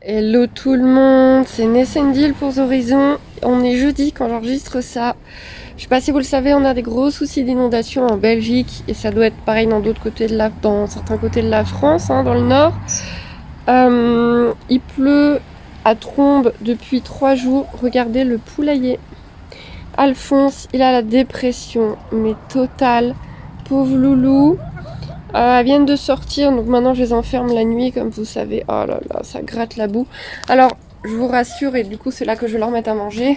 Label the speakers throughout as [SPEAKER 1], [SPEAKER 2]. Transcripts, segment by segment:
[SPEAKER 1] Hello tout le monde, c'est Nessendil pour Horizon. On est jeudi quand j'enregistre ça. Je sais pas si vous le savez, on a des gros soucis d'inondation en Belgique et ça doit être pareil dans dans certains côtés de la France, dans le nord. Il pleut à trombe depuis 3 jours. Regardez le poulailler. Alphonse, il a la dépression, mais totale. Pauvre loulou. Elles viennent de sortir, donc maintenant je les enferme la nuit, comme vous savez. Oh là là, ça gratte la boue. Alors, je vous rassure, et du coup c'est là que je vais leur mettre à manger.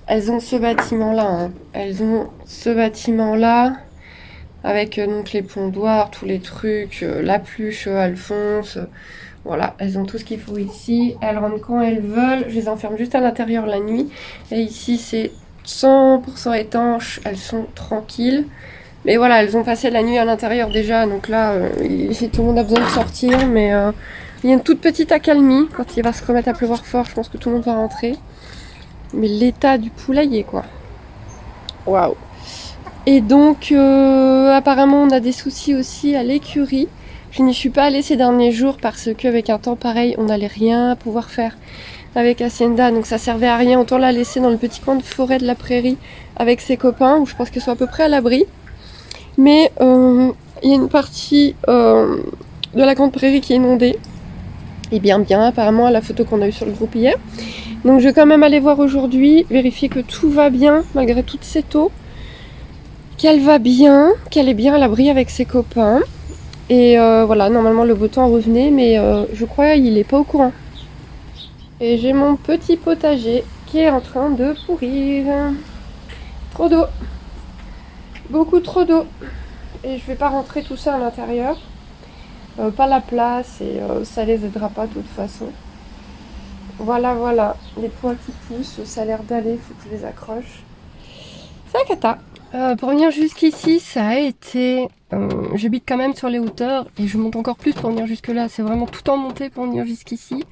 [SPEAKER 1] Elles ont ce bâtiment-là. Elles ont ce bâtiment-là, avec donc les pondoirs, tous les trucs, la pluche, Alphonse. Voilà, elles ont tout ce qu'il faut ici. Elles rentrent quand elles veulent. Je les enferme juste à l'intérieur la nuit. Et ici c'est 100% étanche, elles sont tranquilles. Mais voilà, elles ont passé la nuit à l'intérieur déjà, donc là, tout le monde a besoin de sortir, mais il y a une toute petite accalmie. Quand il va se remettre à pleuvoir fort, je pense que tout le monde va rentrer. Mais l'état du poulailler, quoi. Waouh. Et donc, apparemment, on a des soucis aussi à l'écurie. Je n'y suis pas allée ces derniers jours parce qu'avec un temps pareil, on n'allait rien pouvoir faire avec Hacienda, donc ça servait à rien. Autant la laisser dans le petit coin de forêt de la prairie avec ses copains, où je pense qu'elles sont à peu près à l'abri. Mais il y a une partie de la grande prairie qui est inondée. Et bien, apparemment, à la photo qu'on a eue sur le groupe hier. Donc je vais quand même aller voir aujourd'hui, vérifier que tout va bien, malgré toute cette eau. Qu'elle va bien, qu'elle est bien à l'abri avec ses copains. Et voilà, normalement le beau temps revenait, mais je crois qu'il n'est pas au courant. Et j'ai mon petit potager qui est en train de pourrir. Trop d'eau. Beaucoup trop d'eau. Et je vais pas rentrer tout ça à l'intérieur. Pas la place et ça les aidera pas de toute façon. Voilà. Les points qui poussent, ça a l'air d'aller, faut que je les accroche. C'est la cata. Pour venir jusqu'ici, ça a été... J'habite quand même sur les hauteurs et je monte encore plus pour venir jusque là. C'est vraiment tout en montée pour venir jusqu'ici.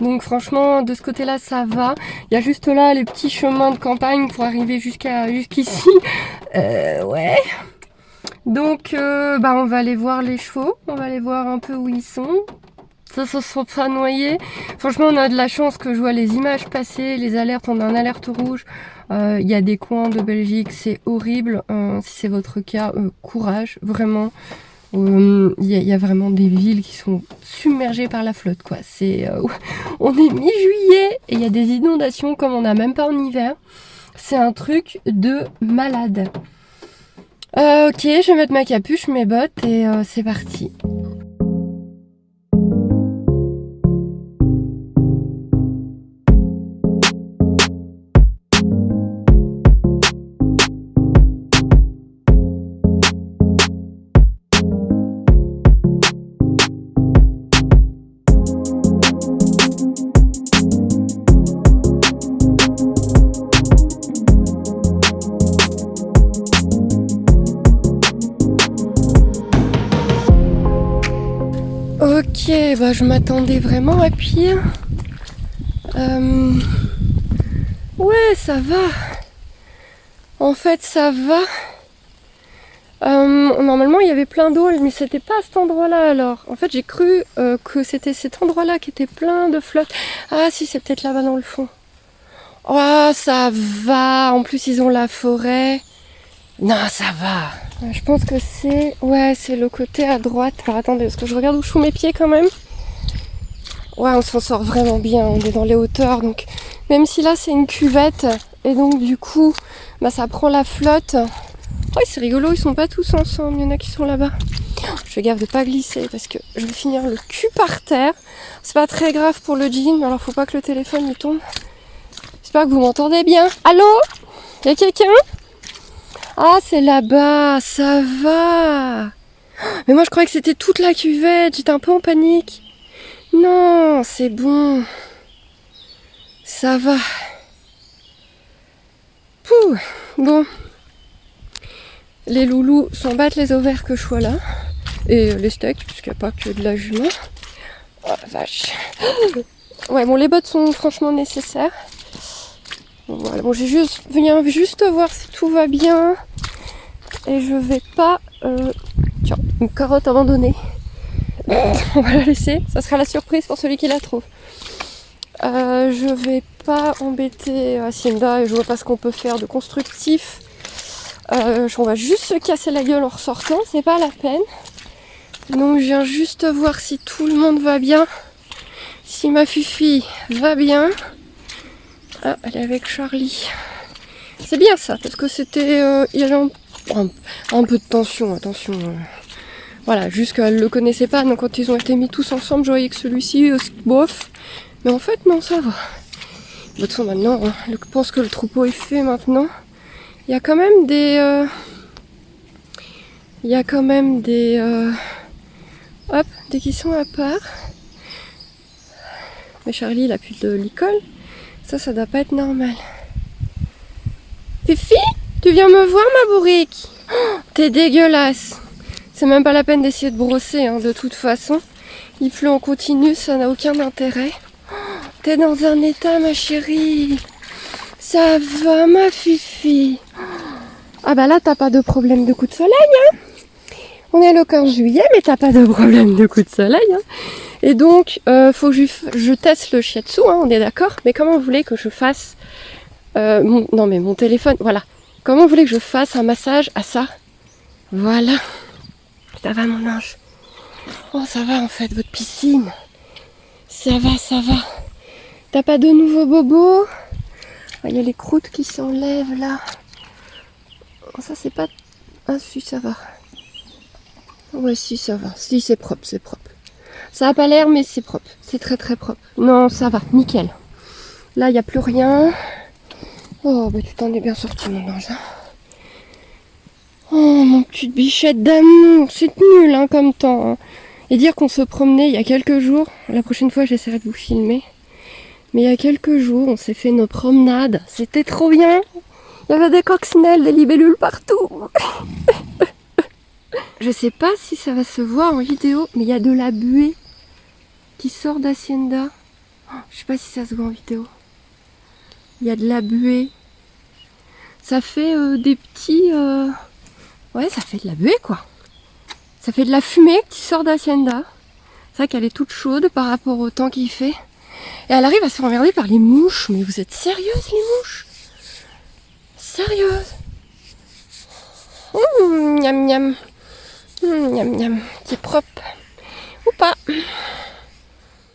[SPEAKER 1] Donc franchement, de ce côté-là, ça va. Il y a juste là les petits chemins de campagne pour arriver jusqu'ici. Ouais. Donc, on va aller voir les chevaux. On va aller voir un peu où ils sont. Ça se sont pas noyés. Franchement, on a de la chance que je vois les images passer, les alertes. On a une alerte rouge. Il y a des coins de Belgique, c'est horrible. Si c'est votre cas, courage, vraiment. Il y a vraiment des villes qui sont submergées par la flotte, quoi. On est mi-juillet et il y a des inondations comme on n'a même pas en hiver. C'est un truc de malade. Ok, je vais mettre ma capuche, mes bottes et c'est parti. Ok, je m'attendais vraiment à pire. Ouais, ça va. En fait, ça va. Normalement, il y avait plein d'eau, mais c'était pas à cet endroit-là alors. En fait, j'ai cru que c'était cet endroit-là qui était plein de flotte. Ah si, c'est peut-être là-bas dans le fond. Oh, ça va. En plus, ils ont la forêt. Non, ça va. Je pense que c'est... Ouais, c'est le côté à droite. Alors attendez, parce que je regarde où je fous mes pieds quand même. Ouais, on s'en sort vraiment bien. On est dans les hauteurs, donc... Même si là, c'est une cuvette, et donc du coup, ça prend la flotte. Oh, c'est rigolo, ils sont pas tous ensemble. Il y en a qui sont là-bas. Je fais gaffe de pas glisser, parce que je vais finir le cul par terre. C'est pas très grave pour le jean, mais alors faut pas que le téléphone lui tombe. J'espère que vous m'entendez bien. Allô? Y a quelqu'un? Ah, c'est là-bas, ça va. Mais moi, je croyais que c'était toute la cuvette. J'étais un peu en panique. Non, c'est bon. Ça va. Pouh. Bon. Les loulous s'en battent les ovaires que je sois là. Et les steaks, puisqu'il n'y a pas que de la jument. Oh la vache. Ouais, bon, les bottes sont franchement nécessaires. Voilà, bon, viens juste voir si tout va bien. Et je vais pas... Tiens, une carotte abandonnée. On va la laisser, ça sera la surprise pour celui qui la trouve. Je vais pas embêter Hacienda et je vois pas ce qu'on peut faire de constructif. On va juste se casser la gueule en ressortant, c'est pas la peine. Donc je viens juste voir si tout le monde va bien, si ma Fifi va bien. Ah, elle est avec Charlie. C'est bien ça, parce que c'était... il y avait un peu de tension, attention. Voilà, juste qu'elle le connaissait pas, donc quand ils ont été mis tous ensemble, je voyais que celui-ci, bof. Mais en fait, non, ça va. De toute façon, maintenant, je pense que le troupeau est fait maintenant. Il y a quand même des... hop, des qui sont à part. Mais Charlie, il a plus de licol. Ça doit pas être normal. Fifi, tu viens me voir, ma bourrique? Oh, t'es dégueulasse. C'est même pas la peine d'essayer de brosser, hein, de toute façon. Il pleut en continu, ça n'a aucun intérêt. Oh, t'es dans un état, ma chérie. Ça va, ma Fifi? Ah bah là, t'as pas de problème de coup de soleil, hein? On est le 15 juillet, mais t'as pas de problème de coup de soleil, hein? Et donc, faut que je teste le shiatsu, hein, on est d'accord? Mais comment vous voulez que je fasse... non mais mon téléphone, voilà. Comment vous voulez que je fasse un massage à ça? Voilà. Ça va, mon ange? Oh, ça va en fait, votre piscine. Ça va, ça va. T'as pas de nouveaux bobos? Il y a les croûtes qui s'enlèvent là. Oh, ça c'est pas... Ah si, ça va. Ouais, si, ça va. Si, c'est propre, c'est propre. Ça a pas l'air, mais c'est propre. C'est très très propre. Non, ça va, nickel. Là, il n'y a plus rien. Oh, bah tu t'en es bien sorti, mon ange. Oh, mon petite bichette d'amour. C'est nul, hein, comme temps. Hein. Et dire qu'on se promenait il y a quelques jours. La prochaine fois, j'essaierai de vous filmer. Mais il y a quelques jours, on s'est fait nos promenades. C'était trop bien. Il y avait des coccinelles, des libellules partout. Je sais pas si ça va se voir en vidéo, mais il y a de la buée qui sort d'Hacienda. Oh, je sais pas si ça se voit en vidéo. Il y a de la buée. Ça fait des petits... Ouais, ça fait de la buée, quoi. Ça fait de la fumée qui sort d'Hacienda. C'est vrai qu'elle est toute chaude par rapport au temps qu'il fait. Et elle arrive à se faire emmerder par les mouches. Mais vous êtes sérieuses, les mouches? Sérieuses? Miam miam. Miam miam. C'est propre. Ou pas.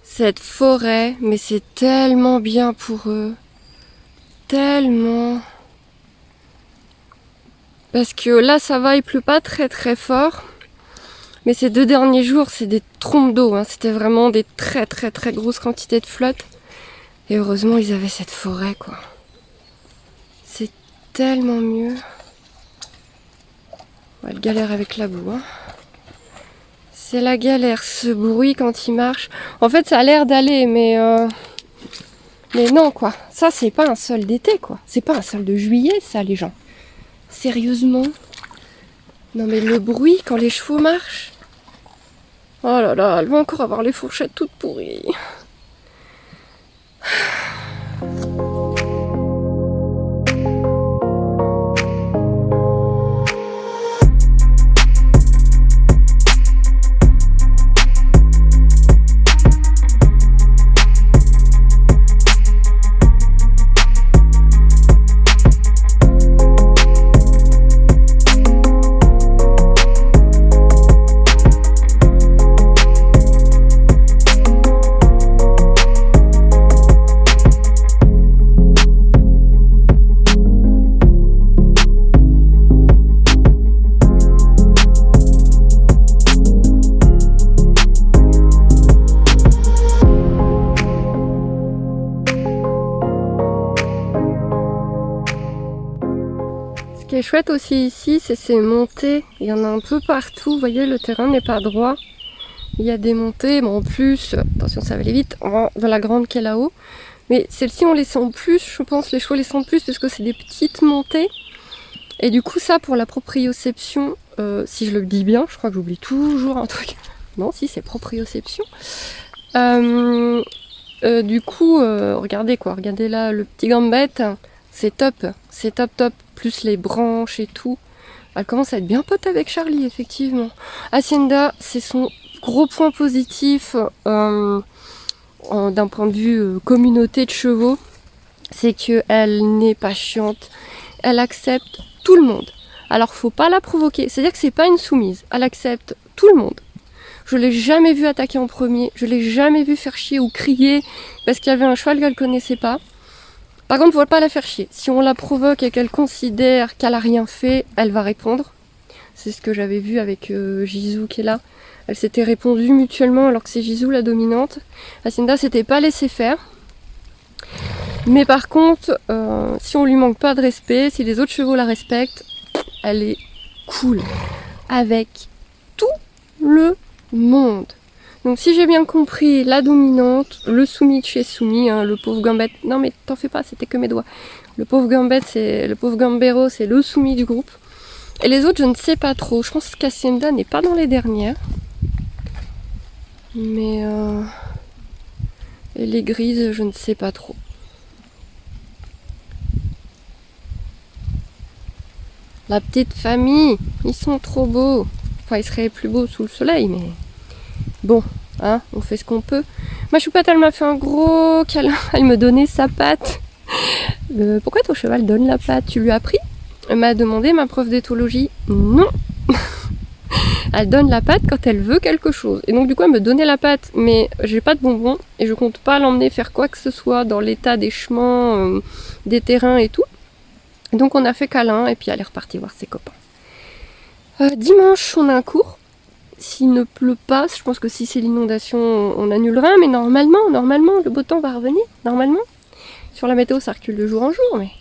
[SPEAKER 1] Cette forêt, mais c'est tellement bien pour eux. Tellement. Parce que là, ça va, il pleut pas très très fort. Mais ces 2 derniers jours, c'est des trompes d'eau. Hein. C'était vraiment des très très très grosses quantités de flotte. Et heureusement, ils avaient cette forêt, quoi. C'est tellement mieux. Ouais, elle galère avec la boue. Hein. C'est la galère, ce bruit quand il marche. En fait, ça a l'air d'aller, mais non, quoi. Ça, c'est pas un sol d'été, quoi. C'est pas un sol de juillet, ça, les gens. Sérieusement? Non, mais le bruit quand les chevaux marchent. Oh là là, elle va encore avoir les fourchettes toutes pourries. Ce qui est chouette aussi ici, c'est ces montées. Il y en a un peu partout. Vous voyez, le terrain n'est pas droit. Il y a des montées. Bon, en plus, attention, ça va aller vite. On va dans la grande qui est là-haut. Mais celle-ci, on les sent plus. Je pense les chevaux les sentent plus parce que c'est des petites montées. Et du coup, ça, pour la proprioception, si je le dis bien, je crois que j'oublie toujours un truc. Non, si, c'est proprioception. Du coup, regardez quoi. Regardez là, le petit gambette. C'est top. C'est top, top. Plus les branches et tout. Elle commence à être bien pote avec Charlie, effectivement. Hacienda, c'est son gros point positif d'un point de vue communauté de chevaux, c'est qu'elle n'est pas chiante, elle accepte tout le monde. Alors faut pas la provoquer, c'est-à-dire que c'est pas une soumise, elle accepte tout le monde. Je l'ai jamais vue attaquer en premier, je l'ai jamais vue faire chier ou crier parce qu'il y avait un cheval qu'elle connaissait pas. Par contre, faut pas la faire chier. Si on la provoque et qu'elle considère qu'elle a rien fait, elle va répondre. C'est ce que j'avais vu avec Jizou qui est là. Elle s'était répondu mutuellement alors que c'est Jizou la dominante. Hacienda s'était pas laissé faire. Mais par contre, si on lui manque pas de respect, si les autres chevaux la respectent, elle est cool avec tout le monde. Donc si j'ai bien compris, la dominante, le soumis de chez soumis, hein, le pauvre Gambette, non mais t'en fais pas, c'était que mes doigts. Le pauvre Gambette, le pauvre Gambero, c'est le soumis du groupe. Et les autres, je ne sais pas trop. Je pense qu'Hacienda n'est pas dans les dernières. Mais et les grises, je ne sais pas trop. La petite famille, ils sont trop beaux. Enfin, ils seraient plus beaux sous le soleil, mais bon, hein, on fait ce qu'on peut. Ma choupette, elle m'a fait un gros câlin. Elle me donnait sa patte. Pourquoi ton cheval donne la patte? Tu lui as pris? Elle m'a demandé ma prof d'éthologie. Non. Elle donne la patte quand elle veut quelque chose. Et donc du coup elle me donnait la patte, mais j'ai pas de bonbons et je compte pas l'emmener faire quoi que ce soit dans l'état des chemins, des terrains et tout. Et donc on a fait câlin et puis elle est repartie voir ses copains. Dimanche on a un cours. S'il ne pleut pas, je pense que si c'est l'inondation on annulera, mais normalement le beau temps va revenir, normalement. Sur la météo ça recule de jour en jour, mais...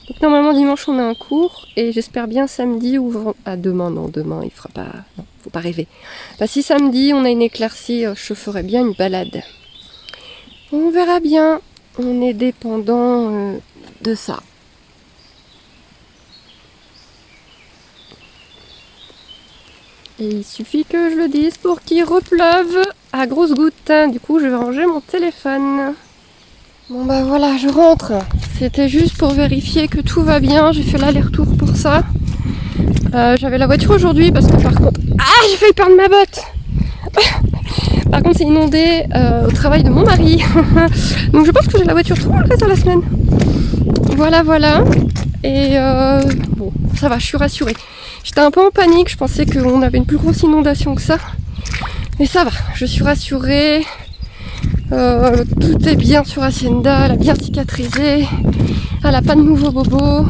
[SPEAKER 1] Donc normalement dimanche on a un cours et j'espère bien samedi ou demain, non demain il fera pas, non faut pas rêver. Bah, si samedi on a une éclaircie, je ferai bien une balade. On verra bien, on est dépendant de ça. Et il suffit que je le dise pour qu'il repleuve à grosses gouttes. Du coup je vais ranger mon téléphone. Bon bah voilà, je rentre. C'était juste pour vérifier que tout va bien. J'ai fait l'aller-retour pour ça. J'avais la voiture aujourd'hui parce que par contre... Ah, j'ai failli perdre ma botte. Par contre c'est inondé au travail de mon mari. Donc je pense que j'ai la voiture tout le reste de la semaine. Voilà. Et bon, ça va, je suis rassurée. J'étais un peu en panique, je pensais qu'on avait une plus grosse inondation que ça. Mais ça va, je suis rassurée. Tout est bien sur Hacienda, elle a bien cicatrisé, elle a pas de nouveaux bobos.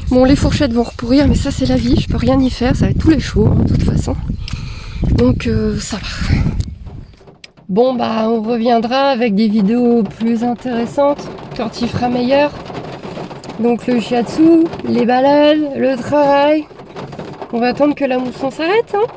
[SPEAKER 1] Bon, les fourchettes vont repourrir, mais ça c'est la vie, je peux rien y faire, ça va être tous les chevaux de toute façon. Donc ça va. Bon bah on reviendra avec des vidéos plus intéressantes quand il fera meilleur. Donc le shiatsu, les balades, le travail. On va attendre que la mousson s'arrête, hein.